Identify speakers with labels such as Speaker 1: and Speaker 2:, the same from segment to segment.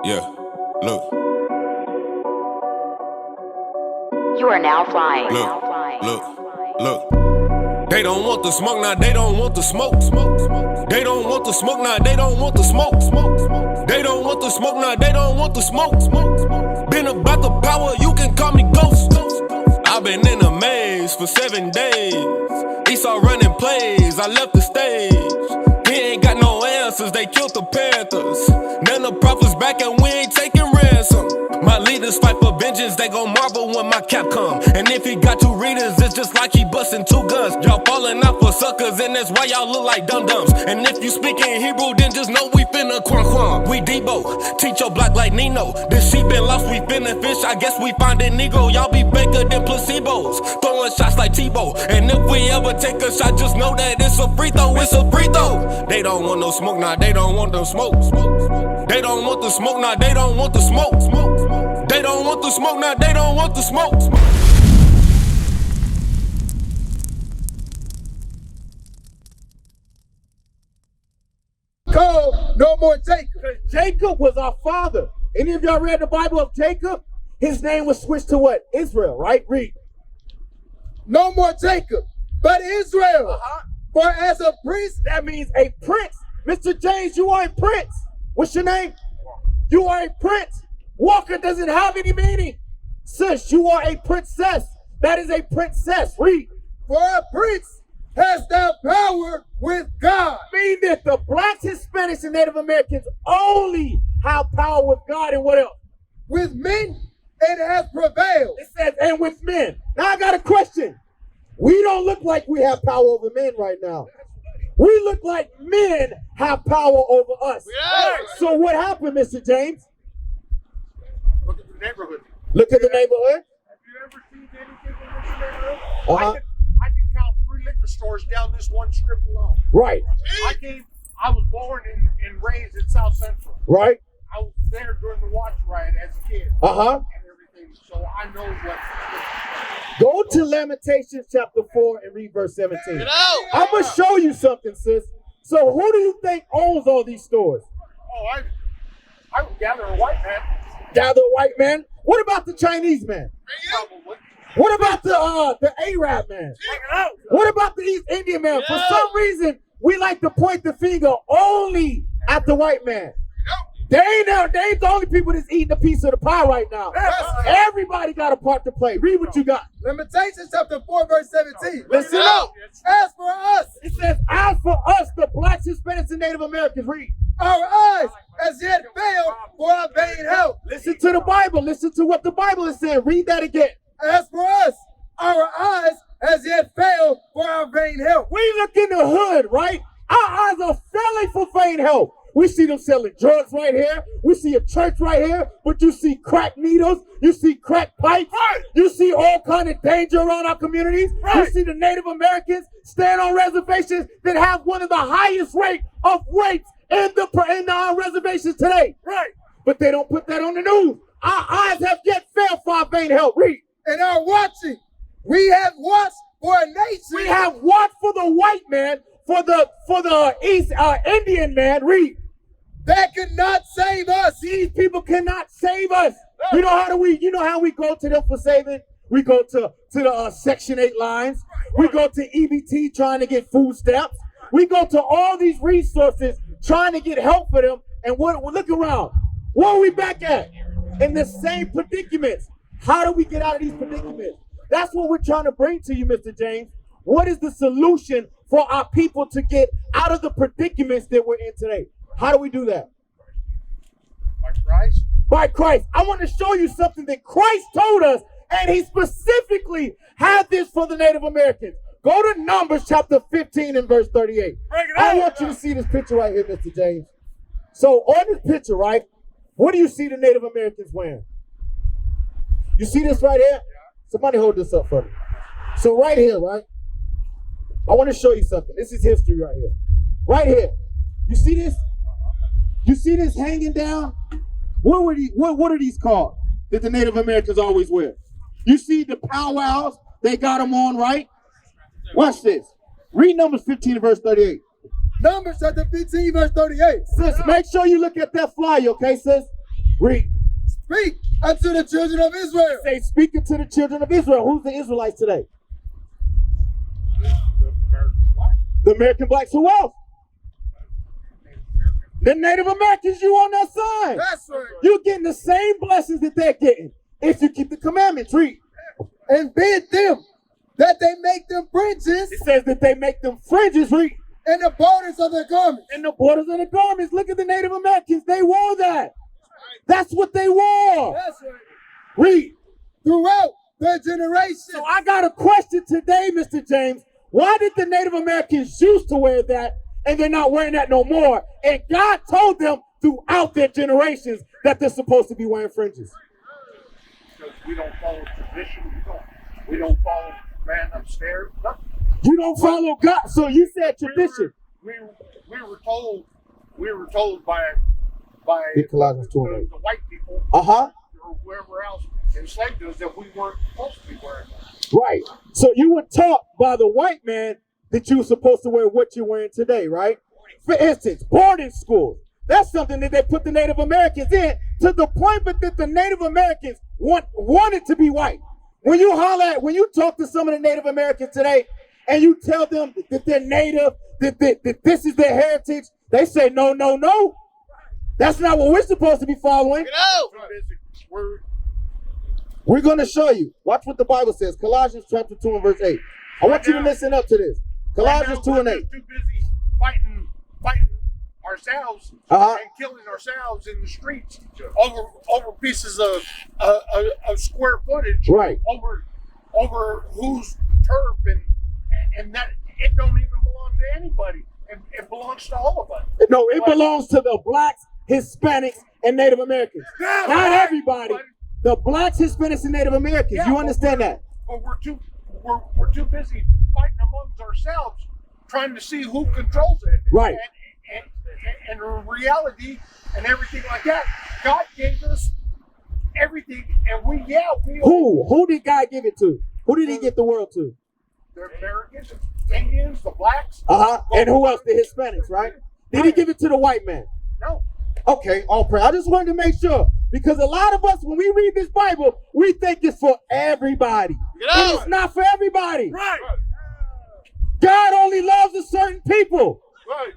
Speaker 1: Yeah, look.
Speaker 2: You are now flying.
Speaker 1: Look. They don't want the smoke, now they don't want the smoke. They don't want the smoke, now they don't want the smoke. They don't want the smoke, now they don't want the smoke. Been about the power, you can call me Ghost. I've been in a maze for 7 days. Esau running plays, I left the stage. He ain't got no answers, they killed the Panthers. Then the prophets back and we ain't taking ransom. My leaders fight for vengeance, they gon' marvel when my cap come. And if he got 2 readers, it's just like he busting 2 guns. Y'all falling out for suckers, and that's why y'all look like dum-dums. And if you speak in Hebrew, then just know we finna quam. We Debo, teach your block like Nino. This sheep been lost, we finna fish, I guess we find a Negro. Y'all be faker than placebos, throwing shots like Tebow. And if we ever take a shot, just know that it's a free throw, it's a free throw. They don't want no smoke, nah, they don't want no smoke. They don't want the smoke, nah, they don't want the smoke. They don't want the smoke, now they don't want the smoke.
Speaker 3: Called no more Jacob.
Speaker 4: Jacob was our father. Any of y'all read the Bible of Jacob? His name was switched to what? Israel, right? Read.
Speaker 3: No more Jacob, but Israel. For as a prince,
Speaker 4: that means a prince. Mr. James, you are a prince. What's your name? You are a prince. Walker doesn't have any meaning. Sis, you are a princess. That is a princess. Read.
Speaker 3: For a prince has thou power with God.
Speaker 4: Mean that the blacks, Hispanics, and Native Americans only have power with God, and what else?
Speaker 3: With men it has prevailed.
Speaker 4: It says, and with men. Now I got a question. We don't look like we have power over men right now. We look like men have power over us.
Speaker 3: Yeah.
Speaker 4: So what happened, Mr. James?
Speaker 5: Look at the neighborhood.
Speaker 4: Look at the neighborhood.
Speaker 5: Have you ever seen anything in this neighborhood?
Speaker 4: Uh-huh.
Speaker 5: I can count 3 liquor stores down this one strip alone.
Speaker 4: Right.
Speaker 5: I was born and raised in South Central.
Speaker 4: Right.
Speaker 5: I was there during the watch riot as a kid.
Speaker 4: Uh-huh.
Speaker 5: And everything. So I know what.
Speaker 4: Go to Lamentations chapter 4 and read verse 17.
Speaker 3: Get out.
Speaker 4: I'm going to show you something, sis. So who do you think owns all these stores?
Speaker 5: Oh, I would gather a white man.
Speaker 4: Gather a white man? What about the Chinese man?
Speaker 5: Probably.
Speaker 4: What about the Arab man? What about the East Indian man? For some reason, we like to point the finger only at the white man. They ain't the only people that's eating a piece of the pie right now. Everybody got a part to play. Read what you got.
Speaker 3: Lamentations chapter 4 verse 17.
Speaker 4: Listen up.
Speaker 3: As for us,
Speaker 4: It says, as for us, the blacks, Hispanics, and Native Americans, read.
Speaker 3: our eyes as yet failed for our vain help.
Speaker 4: Listen to the Bible. Listen to what the Bible is saying. Read that again.
Speaker 3: As for us, our eyes as yet failed for our vain help.
Speaker 4: We look in the hood, right? Our eyes are failing for vain help. We see them selling drugs right here. We see a church right here, but you see crack needles. You see crack pipes. You see all kind of danger around our communities. You see the Native Americans stand on reservations that have one of the highest rate of rapes in our reservations today. Right. But they don't put that on the news. Our eyes have yet failed for our vain help. Read.
Speaker 3: And our watching, we have watched for a nation.
Speaker 4: We have watched for the white man, for the East Indian man. Read.
Speaker 3: That could not save us.
Speaker 4: These people cannot save us. You know how we go to them for saving? We go to the Section 8 lines. We go to EBT trying to get food stamps. We go to all these resources trying to get help for them. And look around. Where are we back at? In the same predicaments. How do we get out of these predicaments? That's what we're trying to bring to you, Mr. James. What is the solution for our people to get out of the predicaments that we're in today? How do we do that?
Speaker 5: By Christ.
Speaker 4: By Christ. I want to show you something that Christ told us, and he specifically had this for the Native Americans. Go to Numbers chapter 15 and verse 38. I want you to see this picture right here, Mr. James. So on this picture, right, what do you see the Native Americans wearing? You see this right here? Somebody hold this up for me. So right here, right, I want to show you something. This is history right here. Right here. You see this? You see this hanging down? What are these called that the Native Americans always wear? You see the powwows, they got them on, right? Watch this. Read Numbers 15 verse 38.
Speaker 3: Numbers chapter 15 verse 38.
Speaker 4: Sis, make sure you look at that flyer, okay, sis? Read.
Speaker 3: Speak unto the children of Israel.
Speaker 4: Say, speaking to the children of Israel. Who's the Israelites today? The American blacks. Who else? The Native Americans. You on that side.
Speaker 3: That's right.
Speaker 4: You're getting the same blessings that they're getting if you keep the commandments. Read.
Speaker 3: And bid them that they make them fringes
Speaker 4: It says that they make them fringes. Read.
Speaker 3: in the borders of their garments.
Speaker 4: In the borders of the garments. Look at the Native Americans. They wore that. That's what they wore.
Speaker 3: That's right.
Speaker 4: Read.
Speaker 3: Throughout their generations.
Speaker 4: So I got a question today, Mr. James. Why did the Native Americans used to wear that and they're not wearing that no more? And God told them throughout their generations that they're supposed to be wearing fringes.
Speaker 5: Because we don't follow tradition. We don't follow man upstairs. Nothing.
Speaker 4: You don't follow God. So you said tradition.
Speaker 5: We were told by the white people
Speaker 4: Uh-huh.
Speaker 5: or whoever else enslaved us that we weren't supposed to be wearing that.
Speaker 4: Right. So you were taught by the white man that you were supposed to wear what you're wearing today, right? For instance, boarding schools. That's something that they put the Native Americans in to the point but that the Native Americans wanted to be white. When you talk to some of the Native Americans today and you tell them that they're Native, that this is their heritage, they say, no, no, no. That's not what we're supposed to be following. We're going to show you. Watch what the Bible says. Colossians chapter 2 and verse 8. I want you to listen up to this. Colossians 2 and 8.
Speaker 5: We're too busy fighting ourselves and killing ourselves in the streets over pieces of square footage.
Speaker 4: Right.
Speaker 5: Over whose turf and that it don't even belong to anybody. It belongs to all of us.
Speaker 4: No, it belongs to the blacks, Hispanics, and Native Americans.
Speaker 5: Yeah,
Speaker 4: Not
Speaker 5: right,
Speaker 4: everybody.
Speaker 5: but-
Speaker 4: The blacks, Hispanics, and Native Americans.
Speaker 5: Yeah,
Speaker 4: You
Speaker 5: but
Speaker 4: understand that?
Speaker 5: But we're too busy fighting amongst ourselves, trying to see who controls it.
Speaker 4: Right.
Speaker 5: And in reality and everything like that, God gave us everything, and
Speaker 4: Who did God give it to? Who did he give the world to?
Speaker 5: the Americans, Indians, the blacks.
Speaker 4: And who else? The Hispanics, right? Did he give it to the white man?
Speaker 5: No.
Speaker 4: Okay, all praise. I just wanted to make sure. Because a lot of us, when we read this Bible, we think it's for everybody. And it's not for everybody.
Speaker 5: Right.
Speaker 4: God only loves a certain people.
Speaker 5: Right.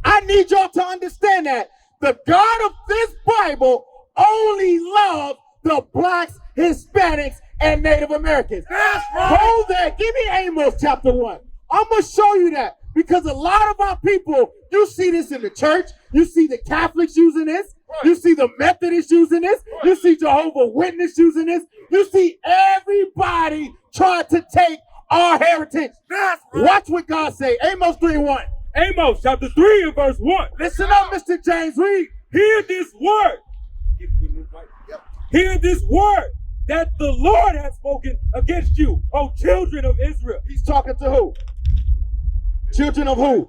Speaker 4: I need y'all to understand that. The God of this Bible only loves the blacks, Hispanics, and Native Americans.
Speaker 5: That's right.
Speaker 4: Hold that. Give me Amos chapter 1. I'm going to show you that. Because a lot of our people, you see this in the church. You see the Catholics using this.
Speaker 5: Right.
Speaker 4: You see the Methodists using this.
Speaker 5: Right.
Speaker 4: You see Jehovah's Witnesses using this. You see everybody trying to take our heritage.
Speaker 5: That's right.
Speaker 4: Watch what God say. Amos 3:1.
Speaker 6: Amos chapter 3 and verse 1.
Speaker 4: Listen up, Mr. James. Read.
Speaker 6: Hear this word. Hear this word that the Lord has spoken against you, O children of Israel.
Speaker 4: He's talking to who? Children of who?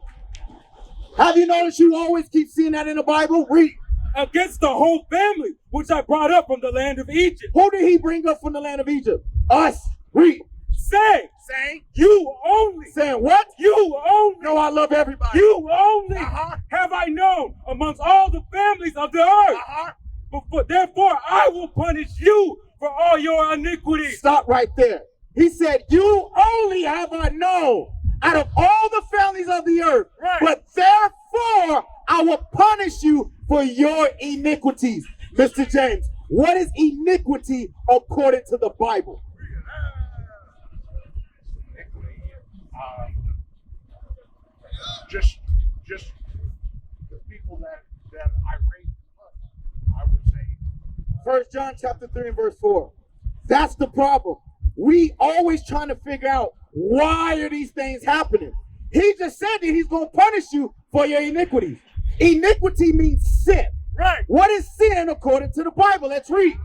Speaker 4: Have you noticed you always keep seeing that in the Bible? Read.
Speaker 6: Against the whole family, which I brought up from the land of Egypt.
Speaker 4: Who did he bring up from the land of Egypt? Us. Read.
Speaker 6: Saying, you only.
Speaker 4: Saying what?
Speaker 6: You only.
Speaker 4: No, I love everybody.
Speaker 6: You only have I known amongst all the families of the earth. Therefore, I will punish you for all your iniquities.
Speaker 4: Stop right there. He said, you only have I known out of all the families of the earth.
Speaker 5: Right.
Speaker 4: But therefore, I will punish you for your iniquities. Mr. James, what is iniquity according to the Bible?
Speaker 5: Just the people that I raised, I would say.
Speaker 4: 1 John chapter 3 and verse 4. That's the problem. We always trying to figure out why are these things happening. He just said that he's going to punish you for your iniquities. Iniquity means sin.
Speaker 5: Right.
Speaker 4: What is sin according to the Bible? Let's read.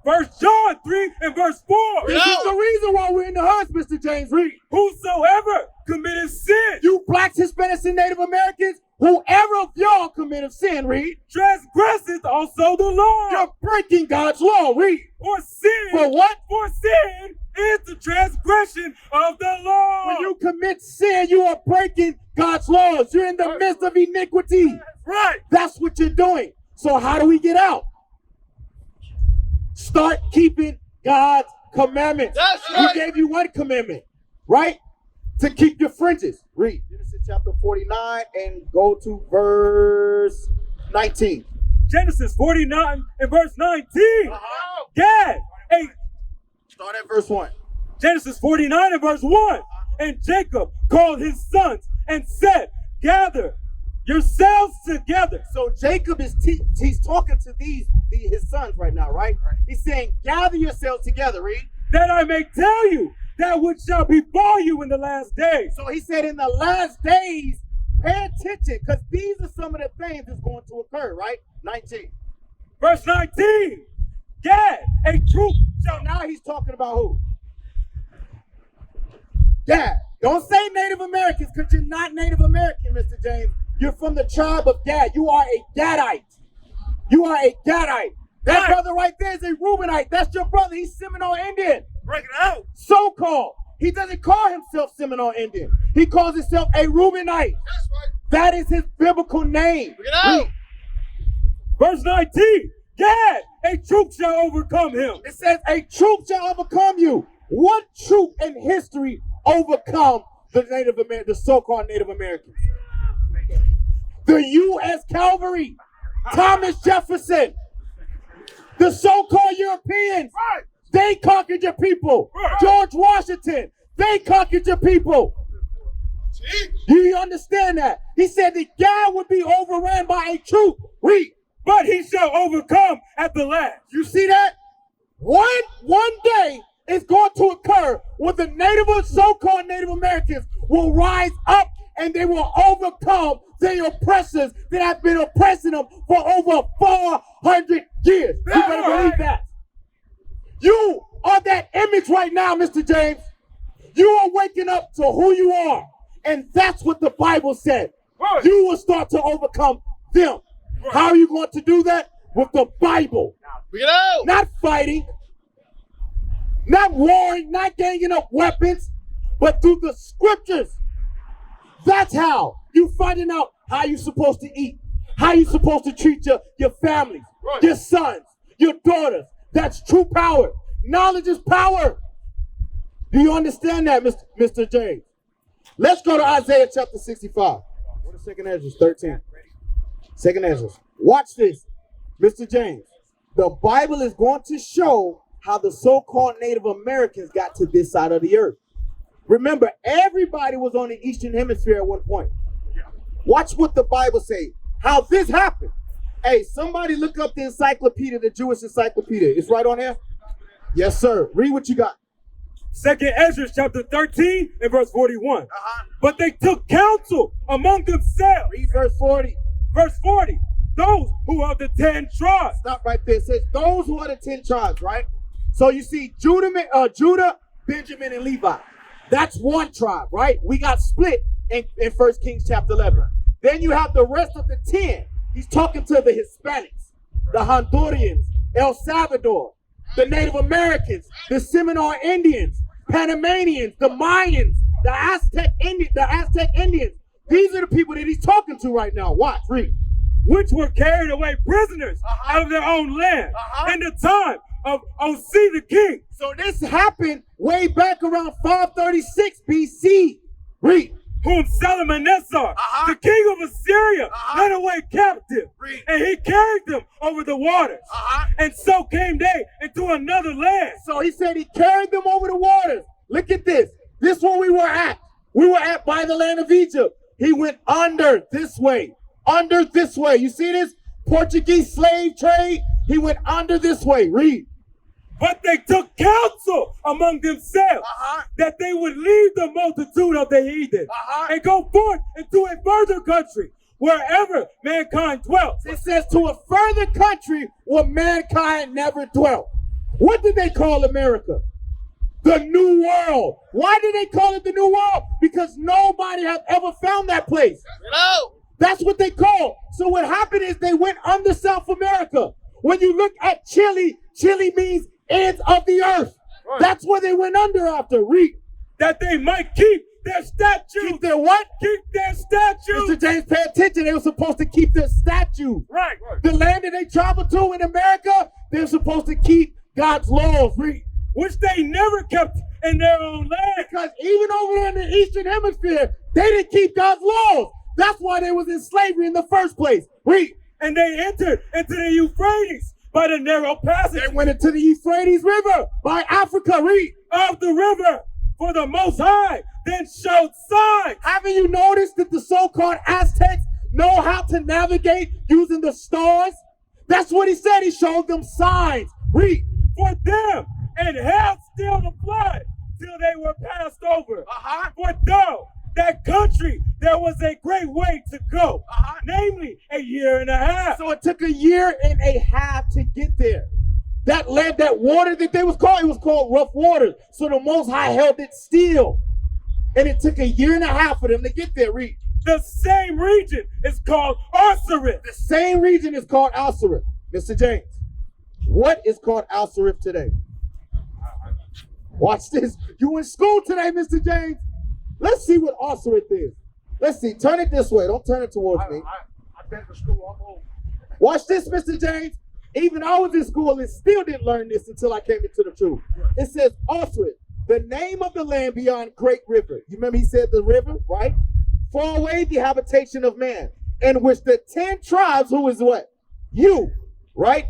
Speaker 6: 1 John 3 and verse 4.
Speaker 4: This is the reason why we're in the hood, Mr. James. Read.
Speaker 6: Whosoever committed sin,
Speaker 4: You blacks, Hispanics, and Native Americans, whoever of y'all committed sin, read.
Speaker 6: transgresseth also the law.
Speaker 4: You're breaking God's law. Read.
Speaker 6: For sin.
Speaker 4: For what?
Speaker 6: For sin is the transgression of the law.
Speaker 4: When you commit sin, you are breaking God's laws. You're in the midst of iniquity.
Speaker 5: Right.
Speaker 4: That's what you're doing. So how do we get out? Start keeping God's commandments.
Speaker 5: That's right.
Speaker 4: He gave you one commandment, right? To keep your fringes. Read Genesis chapter 49 and go to verse 19.
Speaker 6: Genesis 49 and verse 19. Gad,
Speaker 4: Start at verse 1.
Speaker 6: Genesis 49 and verse 1. And Jacob called his sons and said, gather yourselves together.
Speaker 4: So Jacob is he's talking to his sons right now, right? He's saying, gather yourselves together, read.
Speaker 6: That I may tell you that which shall befall you in the last days.
Speaker 4: So he said in the last days, pay attention, because these are some of the things that's going to occur, right? 19.
Speaker 6: Verse 19. Gad, a troop
Speaker 4: So now he's talking about who? Gad. Don't say Native Americans, because you're not Native American, Mr. James. You're from the tribe of Gad. You are a Gadite. You are a Gadite. That
Speaker 6: Right.
Speaker 4: brother right there is a Reubenite. That's your brother. He's Seminole Indian.
Speaker 6: Break it out.
Speaker 4: So-called. He doesn't call himself Seminole Indian. He calls himself a Reubenite.
Speaker 5: That's right.
Speaker 4: That is his biblical name.
Speaker 5: Bring it out.
Speaker 4: Read.
Speaker 6: Verse 19. Gad, a troop shall overcome him.
Speaker 4: It says a troop shall overcome you. What troop in history overcome the so-called Native Americans? The U.S. Cavalry. Thomas Jefferson. The so-called Europeans.
Speaker 5: Right.
Speaker 4: They conquered your people. George Washington. They conquered your people.
Speaker 5: See?
Speaker 4: Do you understand that? He said that Gad would be overran by a troop. Read.
Speaker 6: But he shall overcome at the last.
Speaker 4: You see that? One day is going to occur when the so-called Native Americans will rise up and they will overcome the oppressors that have been oppressing them for over 400 years. You better believe that. You are that image right now, Mr. James. You are waking up to who you are. And that's what the Bible said.
Speaker 6: Right.
Speaker 4: You will start to overcome them.
Speaker 6: Right.
Speaker 4: How are you going to do that? With the Bible.
Speaker 5: Bring it out.
Speaker 4: Not fighting, not warring, not ganging up weapons, but through the scriptures. That's how you finding out how you're supposed to eat, how you're supposed to treat your families,
Speaker 5: Right.
Speaker 4: your sons, your daughters. That's true power. Knowledge is power. Do you understand that, Mr. James? Let's go to Isaiah chapter 65. What is 2nd Ezra 13? 2nd Ezra. Watch this, Mr. James. The Bible is going to show how the so-called Native Americans got to this side of the earth. Remember, everybody was on the Eastern Hemisphere at one point. Watch what the Bible says. How this happened. Hey, somebody look up the encyclopedia, the Jewish encyclopedia. It's right on there? Yes, sir. Read what you got.
Speaker 6: 2nd Ezra chapter 13 and verse 41. But they took counsel among themselves.
Speaker 4: Read verse 40.
Speaker 6: Verse 40. Those who are the 10 tribes.
Speaker 4: Stop right there. It says those who are the 10 tribes, right? So you see Judah, Benjamin, and Levi. That's one tribe, right? We got split in 1 Kings chapter 11. Then you have the rest of the 10. He's talking to the Hispanics, the Hondurans, El Salvador, the Native Americans, the Seminole Indians, Panamanians, the Mayans, the Aztec Indians. These are the people that he's talking to right now. Watch, read.
Speaker 6: Which were carried away prisoners out of their own land in the time of O.C. the king.
Speaker 4: So this happened way back around 536 BC. Read.
Speaker 6: Whom Salmanassar, the king of Assyria, led away captive.
Speaker 5: Read.
Speaker 6: And he carried them over the waters. And so came they into another land.
Speaker 4: So he said he carried them over the waters. Look at this. This is where we were at. We were at by the land of Egypt. He went under this way. Under this way. You see this? Portuguese slave trade. He went under this way. Read.
Speaker 6: But they took counsel among themselves that they would leave the multitude of the heathen and go forth into a further country wherever mankind dwelt.
Speaker 4: It says to a further country where mankind never dwelt. What did they call America? The New World. Why did they call it the New World? Because nobody had ever found that place.
Speaker 5: No.
Speaker 4: That's what they call. So what happened is they went under South America. When you look at Chile, Chile means ends of the earth.
Speaker 6: Right.
Speaker 4: That's where they went under after. Read.
Speaker 6: That they might keep their statues.
Speaker 4: Keep their what?
Speaker 6: Keep their statues.
Speaker 4: Mr. James, pay attention. They were supposed to keep their statues.
Speaker 6: Right.
Speaker 4: The land that they traveled to in America, they're supposed to keep God's laws, read.
Speaker 6: Which they never kept in their own land.
Speaker 4: Because even over there in the Eastern Hemisphere, they didn't keep God's laws. That's why they was in slavery in the first place. Read.
Speaker 6: And they entered into the Euphrates by the narrow passage.
Speaker 4: They went into the Euphrates River by Africa. Read.
Speaker 6: Of the river, for the Most High then showed signs.
Speaker 4: Haven't you noticed that the so-called Aztecs know how to navigate using the stars? That's what he said. He showed them signs. Read.
Speaker 6: For them, and held still the flood till they were passed over. For though that country there was a great way to go, namely a year and a half.
Speaker 4: So it took a year and a half to get there. That land, that water that it was called rough waters. So the Most High held it still. And it took a year and a half for them to get there. Read.
Speaker 6: The same region is called Azariah.
Speaker 4: The same region is called Azariah. Mr. James, what is called Azariah today? Watch this. You in school today, Mr. James? Let's see what Azariah is. Let's see. Turn it this way. Don't turn it towards me.
Speaker 5: I've been to school. I'm old.
Speaker 4: Watch this, Mr. James. Even I was in school and still didn't learn this until I came into the truth. It says Azariah, the name of the land beyond great river. You remember he said the river, right? Far away the habitation of man, in which the 10 tribes, who is what? You, right?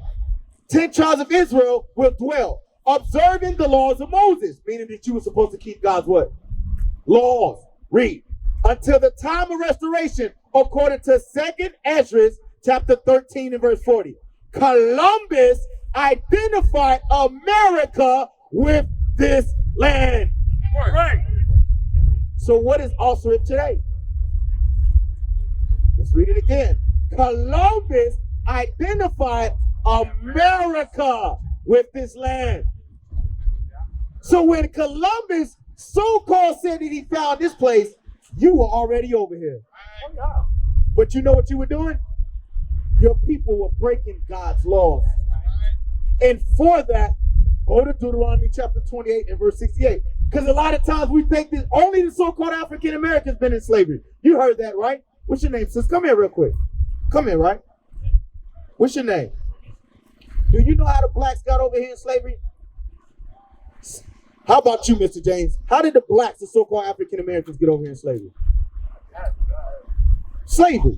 Speaker 4: 10 tribes of Israel will dwell, observing the laws of Moses, meaning that you were supposed to keep God's what? Laws. Read. Until the time of restoration, according to 2nd Ezra, chapter 13 and verse 40. Columbus identified America with this land.
Speaker 6: Right.
Speaker 4: So what is Azariah today? Let's read it again. Columbus identified America with this land. So when Columbus so-called said that he found this place, you were already over here. But you know what you were doing? Your people were breaking God's laws. And for that, go to Deuteronomy chapter 28 and verse 68. Because a lot of times we think that only the so-called African Americans been in slavery. You heard that, right? What's your name, sis? Come here real quick. Come here, right? What's your name? Do you know how the blacks got over here in slavery? How about you, Mr. James? How did the blacks, the so-called African Americans, get over here in slavery? Slavery.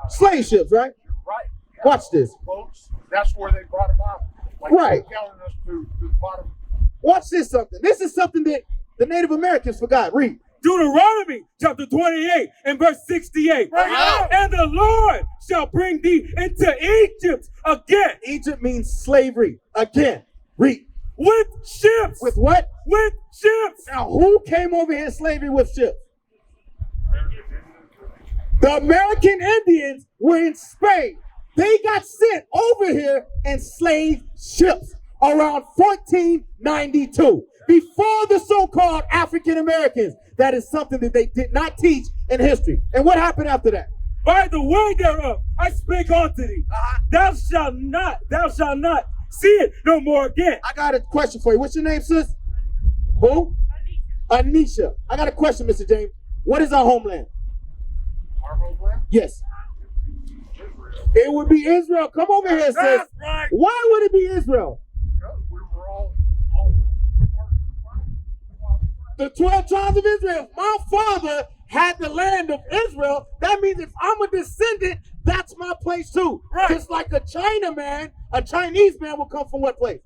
Speaker 4: Slave ships, right?
Speaker 5: Right.
Speaker 4: Watch this.
Speaker 5: Boats. That's where they brought them out. Like
Speaker 4: Right.
Speaker 5: Telling us to the bottom.
Speaker 4: Watch this something. This is something that the Native Americans forgot. Read.
Speaker 6: Deuteronomy chapter 28 and verse 68.
Speaker 5: Right.
Speaker 6: And the Lord shall bring thee into Egypt again.
Speaker 4: Egypt means slavery. Again. Read.
Speaker 6: With ships.
Speaker 4: With what?
Speaker 6: With ships.
Speaker 4: Now, who came over here in slavery with ships? The American Indians were in Spain. They got sent over here in slave ships around 1492. Before the so-called African Americans. That is something that they did not teach in history. And what happened after that?
Speaker 6: By the way thereof, I spake unto thee. Thou shalt not see it no more again.
Speaker 4: I got a question for you. What's your name, sis? Who? Anisha. I got a question, Mr. James. What is our homeland?
Speaker 5: Our homeland?
Speaker 4: Yes.
Speaker 5: Israel.
Speaker 4: It would be Israel. Come over here, sis.
Speaker 6: That's right.
Speaker 4: Why would it be Israel?
Speaker 5: Because we were all
Speaker 4: The 12 tribes of Israel. My father had the land of Israel. That means if I'm a descendant, that's my place too.
Speaker 6: Right.
Speaker 4: Just like a Chinaman, a Chinese man will come from what place?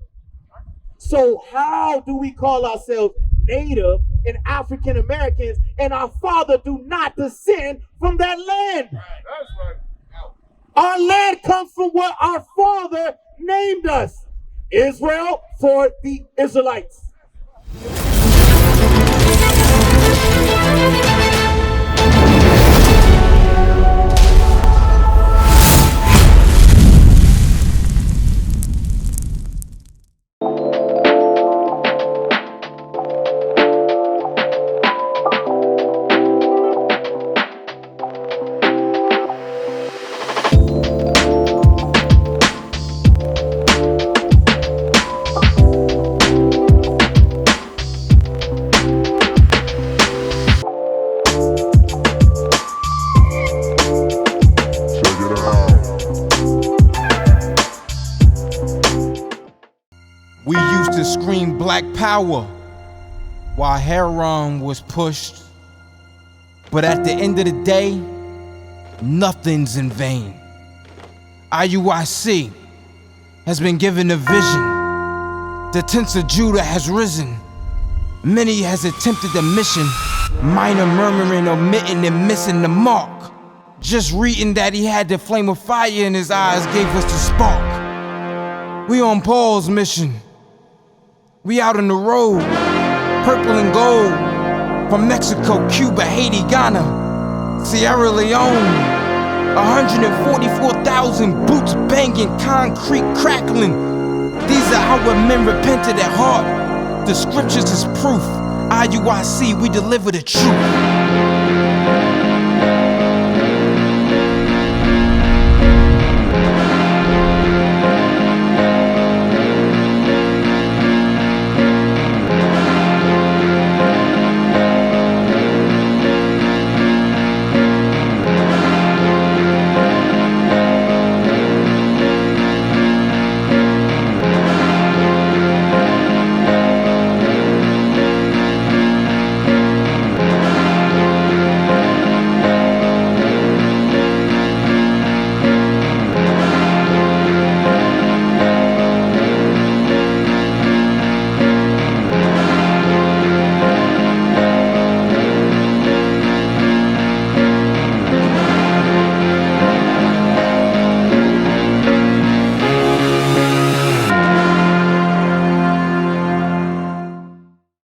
Speaker 4: So how do we call ourselves Native and African Americans and our father do not descend from that land?
Speaker 5: That's right.
Speaker 4: Our land comes from what our father named us. Israel for the Israelites.
Speaker 7: We used to scream black power while heroin was pushed. But at the end of the day, nothing's in vain. Iuic has been given a vision. The tents of Judah has risen. Many has attempted the mission. Minor murmuring, omitting, and missing the mark. Just reading that he had the flame of fire in his eyes gave us the spark. We on Paul's mission. We out on the road, purple and gold. From Mexico, Cuba, Haiti, Ghana, Sierra Leone. 144,000 boots banging, concrete crackling. These are our men repented at heart. The scriptures is proof. Iuic, we deliver the truth.